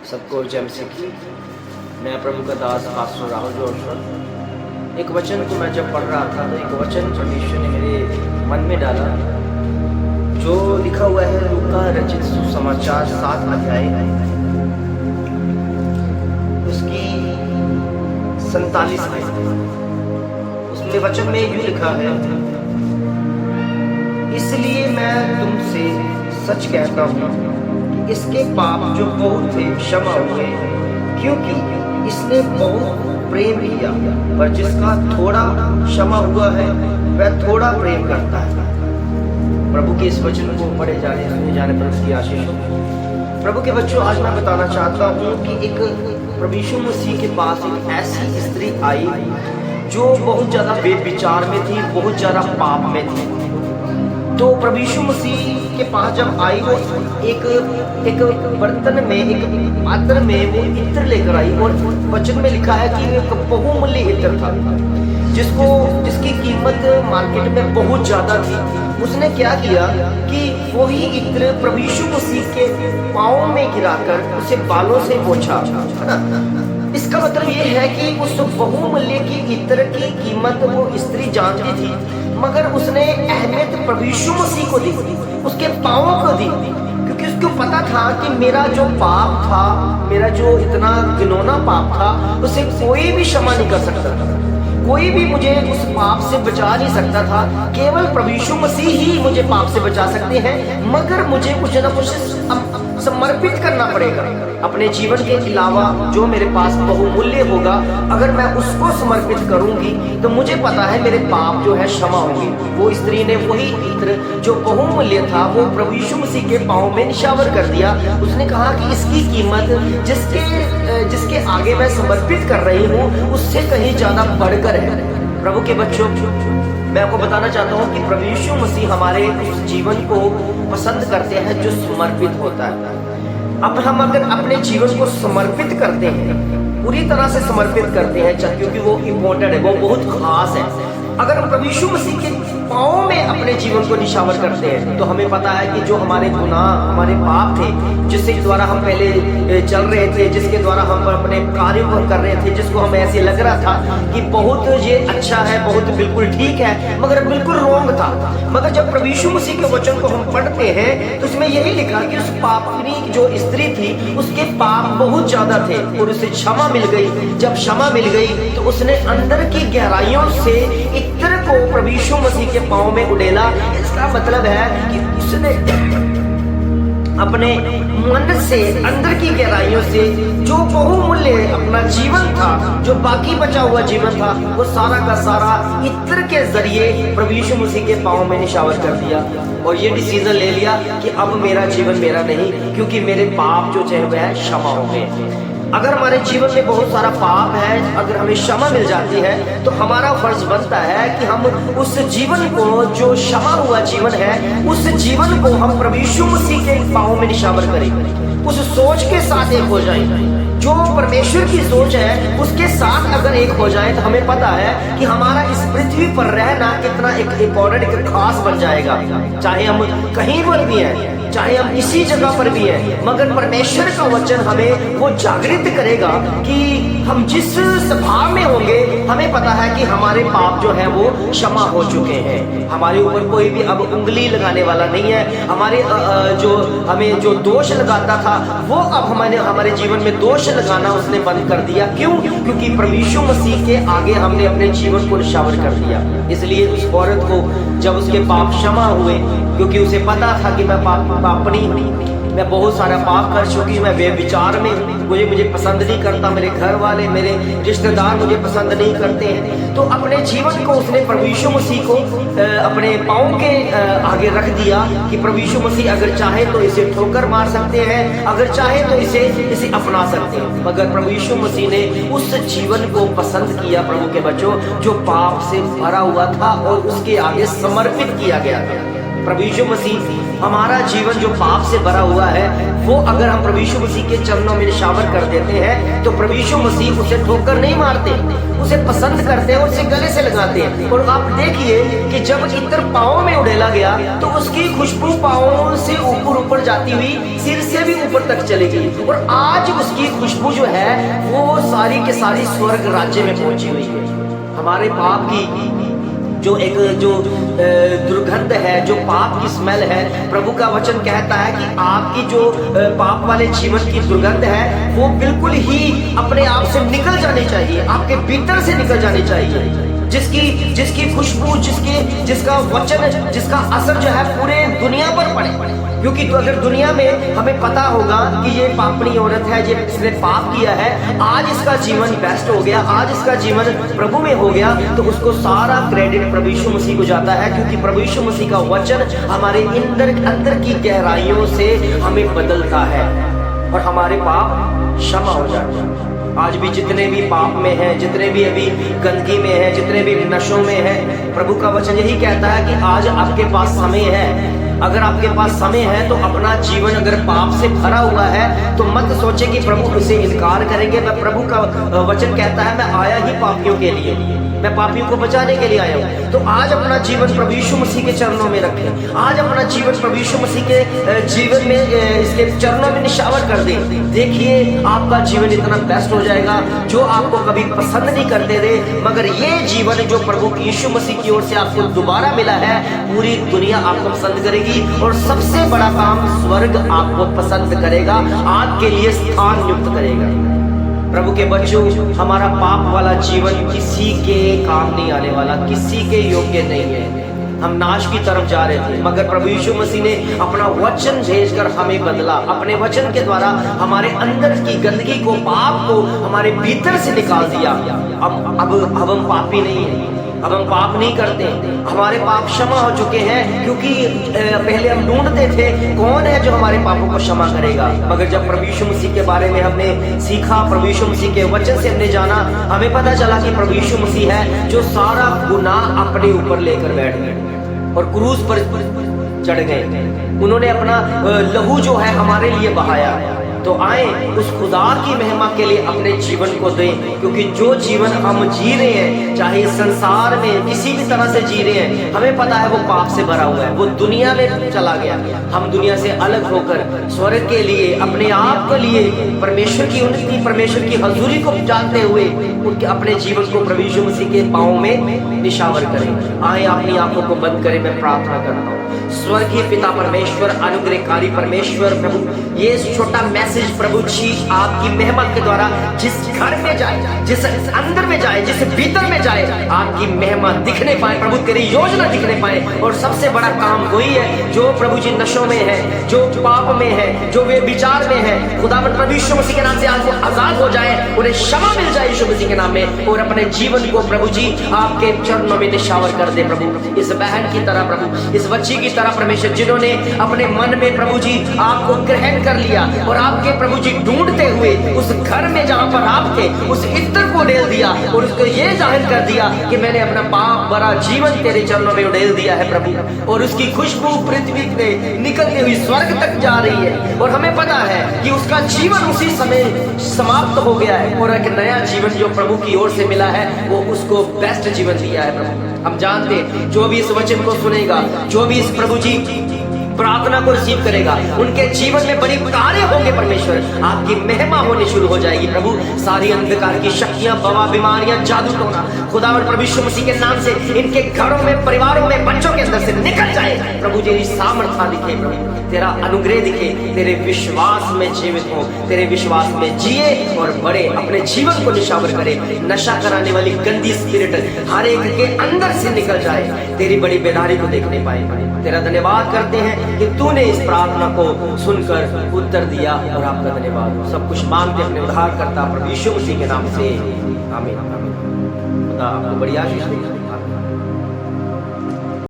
सबको जय मसीह की। मैं प्रभु का दास पास्टर राहुल जोशर। एक वचन को मैं जब पढ़ रहा था तो एक वचन परमेश्वर ने मेरे मन में डाला, जो लिखा हुआ है लूका रचित सुसमाचार 7 अध्याय उसकी 47 आयत। उसमें वचन में यूं लिखा है, इसलिए मैं तुमसे सच कहता हूँ कि इसके पाप जो बहुत थे क्षमा हुए, क्योंकि इसने बहुत प्रेम किया। पर जिसका थोड़ा क्षमा हुआ है वह थोड़ा प्रेम करता है। प्रभु के इस वचन को पढ़े जाने सुने जाने पर उसकी आशीष हो। प्रभु के बच्चों, आज मैं बताना चाहता हूँ कि एक प्रभु यीशु मसीह के पास एक ऐसी स्त्री आई जो बहुत ज्यादा बेविचार में थी, बहुत ज्यादा पाप में थी। तो प्रभु यीशु मसीह के पास जब आई वो एक बर्तन में, एक पात्र में वो इत्र लेकर आई, और वचन में लिखा है कि एक बहुमूल्य इत्र था जिसकी कीमत मार्केट में बहुत ज्यादा थी। उसने क्या किया कि वही इत्र प्रभु यीशु मसीह के पाँव में गिराकर उसे बालों से पोंछा, है ना। इसका मतलब ये है कि उस बहुमूल्य की इत्र की कीमत वो स्त्री जानती थी, मगर उसने अहमियत प्रभु यीशु मसीह को दी, उसके पाँवों को दी, क्योंकि उसको पता था कि मेरा जो पाप था, मेरा जो इतना घिनौना पाप था, उसे कोई भी क्षमा नहीं कर सकता था। कोई भी मुझे उस पाप से बचा नहीं सकता था। केवल प्रभु यीशु मसीह ही मुझे पाप से बचा सकते हैं, मगर मुझे कुछ न कुछ समर्पित करना पड़ेगा। अपने जीवन के अलावा जो मेरे पास बहुमूल्य होगा, अगर मैं उसको समर्पित करूंगी तो मुझे पता है मेरे पाप जो है क्षमा होंगे। वो स्त्री ने वही इत्र जो बहुमूल्य था वो प्रभु यीशु मसीह के पाँव में निछावर कर दिया। उसने कहा कि इसकी कीमत जिसके आगे मैं समर्पित कर रही हूँ उससे कहीं ज्यादा बढ़कर है। प्रभु के बच्चों, मैं आपको बताना चाहता हूँ कि प्रभु यीशु मसीह हमारे उस जीवन को पसंद करते हैं जो समर्पित होता है। अब हम अगर अपने जीवन को समर्पित करते हैं, पूरी तरह से समर्पित करते हैं, क्योंकि वो इम्पोर्टेंट है, वो बहुत खास है। अगर हम प्रभु यीशु मसीह के पाँव में अपने जीवन को निछावर करते हैं तो हमें पता है कि जो हमारे गुनाह, हमारे पाप थे, जिसके द्वारा हम पहले चल रहे थे, जिसके द्वारा हम अपने कार्य को कर रहे थे, जिसको हमें ऐसे लग रहा था कि बहुत ये अच्छा है, बहुत बिल्कुल ठीक है, मगर बिल्कुल रोंग था। मगर जब प्रभु यीशु मसीह के वचन को हम पढ़ते हैं तो उसमें यही लिखा कि उस पापनी जो स्त्री थी उसके पाप बहुत ज्यादा थे और उसे क्षमा मिल गई। जब क्षमा मिल गई तो उसने अंदर की गहराइयों से इत्र को प्रभु यीशु मसीह के पाँव में उड़ेला। इसका मतलब है कि उसने अपने मन से, अंदर की गहराइयों से जो बहुमूल्य अपना जीवन था, जो बाकी बचा हुआ जीवन था, वो सारा का सारा इत्र के जरिए प्रभु यीशु मसीह के पाँव में निछावर कर दिया और ये डिसीजन ले लिया कि अब मेरा जीवन मेरा नहीं, क्योंकि मेरे पाप जो है वह क्षमा हो गए। अगर हमारे जीवन में बहुत सारा पाप है, अगर हमें क्षमा मिल जाती है तो हमारा फर्ज बनता है कि हम उस जीवन को, जो क्षमा हुआ जीवन है, उस जीवन को हम प्रभु यीशु मसीह के पाँव में निछावर करें, उस सोच के साथ एक हो जाए। जो परमेश्वर की सोच है उसके साथ अगर एक हो जाए तो हमें पता है कि हमारा इस पृथ्वी पर रहना कितना एक इम्पोर्टेंट, एक खास बन जाएगा। चाहे हम कहीं पर भी हैं, चाहे हम किसी जगह पर भी हैं, मगर परमेश्वर का वचन हमें वो जागृत करेगा कि हम जिस स्वभाव में होंगे, हमें पता है कि हमारे पाप जो है वो क्षमा हो चुके हैं। हमारे ऊपर कोई भी अब उंगली लगाने वाला नहीं है। हमारे जो हमें जो दोष लगाता था वो अब हमारे जीवन में दोष लगाना उसने बंद कर दिया। क्यों? क्योंकि प्रभु यीशु मसीह के आगे हमने अपने जीवन को निछावर कर दिया। इसलिए उस औरत को जब उसके पाप क्षमा हुए, क्योंकि उसे पता था कि मैं पापनी हूँ, मैं बहुत सारा पाप कर चुकी, मैं बेविचार में, मुझे पसंद नहीं करता, मेरे घर वाले, मेरे रिश्तेदार मुझे पसंद नहीं करते हैं। तो अपने जीवन को उसने प्रभु यीशु मसीह को अपने पाँव के आगे रख दिया कि प्रभु यीशु मसीह अगर चाहे तो इसे ठोकर मार सकते हैं, अगर चाहे तो इसे अपना सकते हैं। मगर प्रभु यीशु मसीह ने उस जीवन को पसंद किया, प्रभु के बच्चों, जो पाप से भरा हुआ था और उसके आगे समर्पित किया गया था। प्रभु यीशु मसीह हमारा जीवन जो पाप से भरा हुआ है, वो अगर हम प्रभु यीशु मसीह के चरणों में निछावर कर देते हैं तो प्रभु यीशु मसीह उसे ठोकर नहीं मारते, उसे पसंद करते हैं और उसे गले से लगाते हैं। और आप देखिए कि जब इत्र पाँव में उड़ेला गया तो उसकी खुशबू पाँव से ऊपर ऊपर जाती हुई सिर से भी ऊपर तक चली गई, और आज उसकी खुशबू जो है वो सारी के सारी स्वर्ग राज्य में पहुंची हुई है। हमारे पाप की जो दुर्गंध है, जो पाप की स्मेल है, प्रभु का वचन कहता है कि आपकी जो पाप वाले जीवन की दुर्गंध है वो बिल्कुल ही अपने आप से निकल जानी चाहिए, आपके भीतर से निकल जानी चाहिए। जिसकी खुशबू, जिसका वचन, जिसका असर जो है पूरे दुनिया पर पड़े। क्योंकि तो अगर दुनिया में हमें पता होगा कि ये पापनी औरत है, ये इसने पाप किया है, आज इसका जीवन बेस्ट हो गया, आज इसका जीवन प्रभु में हो गया, तो उसको सारा क्रेडिट प्रभु यीशु मसीह को जाता है। क्योंकि प्रभु यीशु मसीह का वचन हमारे अंदर की गहराइयों से हमें बदलता है और हमारे पाप क्षमा हो जाते हैं। आज भी जितने भी पाप में हैं, जितने भी अभी गंदगी में हैं, जितने भी नशों में हैं, प्रभु का वचन यही कहता है कि आज आपके पास समय है। अगर आपके पास समय है तो अपना जीवन अगर पाप से भरा हुआ है तो मत सोचे कि प्रभु उसे इनकार करेंगे। मैं प्रभु का वचन कहता है मैं आया ही पापियों के लिए, मैं पापियों को बचाने के लिए आया हूँ। तो आज अपना जीवन प्रभु यीशु मसीह के चरणों में रखें, आज अपना जीवन प्रभु यीशु मसीह के जीवन में इसके चरणों में निछावर कर दें। देखिए आपका जीवन इतना बेस्ट हो जाएगा। जो आपको कभी पसंद नहीं करते थे, मगर ये जीवन जो प्रभु यीशु मसीह की ओर से आपको दोबारा मिला है, पूरी दुनिया आपको पसंद करेगी और सबसे बड़ा काम स्वर्ग आपको पसंद करेगा, आपके लिए स्थान नियुक्त करेगा। प्रभु के बच्चों, हमारा पाप वाला जीवन किसी के काम नहीं आने वाला, किसी के योग्य नहीं है। हम नाश की तरफ जा रहे थे, मगर प्रभु यीशु मसीह ने अपना वचन भेजकर हमें बदला। अपने वचन के द्वारा हमारे अंदर की गंदगी को, पाप को हमारे भीतर से निकाल दिया। अब हम पापी नहीं है, अब हम पाप नहीं करते, हमारे पाप क्षमा हो चुके हैं। क्योंकि पहले हम ढूंढते थे कौन है जो हमारे पापों को क्षमा करेगा, मगर जब प्रभु यीशु मसीह के बारे में हमने सीखा, प्रभु यीशु मसीह के वचन से हमने जाना, हमें पता चला कि प्रभु यीशु मसीह है जो सारा गुनाह अपने ऊपर लेकर बैठ गए और क्रूस पर चढ़ गए। उन्होंने अपना लहू जो है हमारे लिए बहाया। तो आए उस खुदा की महिमा के लिए अपने जीवन को दें। क्योंकि जो जीवन हम जी रहे हैं, चाहे संसार में किसी भी तरह से जी रहे हैं, हमें पता है वो पाप से भरा हुआ है, वो दुनिया में चला गया। हम दुनिया से अलग होकर स्वर्ग के लिए, अपने आप के लिए, परमेश्वर की उन्नति, परमेश्वर की हजूरी को जानते हुए उनके अपने जीवन को प्रभु यीशु मसीह के पांव में निछावर करें। आए अपनी आंखों को बंद करें, मैं प्रार्थना करता हूँ। स्वर्गीय पिता परमेश्वर, अनुग्रहकारी परमेश्वर, प्रभु ये छोटा मैसेज प्रभु जी आपकी मेहमान के द्वारा जिस घर में जाए, जिस अंदर में जाए, जिस भीतर में जाए, आपकी मेहमान दिखने पाए प्रभु, तेरी योजना दिखने पाए। और सबसे बड़ा काम वही है जो प्रभु जी नशों में है, जो पाप में है, जो वे विचार में है, खुदावंद प्रभु यीशु मसीह के नाम से आज वो आजाद हो जाए, उन्हें क्षमा मिल जाए यीशु मसीह के नाम में, और अपने जीवन को प्रभु जी आपके चरणों में निछावर कर दे प्रभु। इस बहन की तरह प्रभु, इस बच्ची की तरह परमेश्वर, जिन्होंने अपने मन में प्रभु जी आपको ग्रहण कर लिया और आपके प्रभु जी ढूंढते हुए उस घर में जहां पर आप थे, उस इत्र को उड़ेल दिया और उसको ये जाहिर कर दिया कि मैंने अपना पाप भरा जीवन तेरे चरणों में उड़ेल दिया है प्रभु। और उसकी खुशबू पृथ्वी पे निकलती हुई स्वर्ग तक जा रही है, और हमें पता है कि उसका जीवन उसी समय समाप्त हो गया है, और एक नया जीवन जो प्रभु की ओर से मिला है वो उसको बेस्ट जीवन दिया है प्रभु। हम जानते जो भी इस वचन को सुनेगा, जो भी इस प्रभु जी प्रार्थना को रिसीव करेगा, उनके जीवन में बड़ी कार्य होंगे परमेश्वर, आपकी महिमा होनी शुरू हो जाएगी प्रभु। सारी अंधकार की शक्तियां, बवा, बीमारियां, जादू टोना, खुदावंद प्रभु यीशु मसीह के नाम से इनके घरों में, परिवारों में, बच्चों के अंदर से निकल जाए प्रभु। तेरी सामर्थ्य दिखे प्रभु, तेरा अनुग्रह दिखे, तेरे विश्वास में जीवित हो, तेरे विश्वास में जिए और बड़े, अपने जीवन को निछावर करे। नशा कराने वाली गंदी स्पिरिट हर एक के अंदर से निकल जाए, तेरी बड़ी बेदारी को देखने पाए। तेरा धन्यवाद करते हैं कि तूने इस प्रार्थना को सुनकर उत्तर दिया, और आपका धन्यवाद। सब कुछ मांगते अपने उद्धारकर्ता प्रभु यीशु मसीह के नाम से, आमीन। खुदा आपको बड़ी आशीष दे।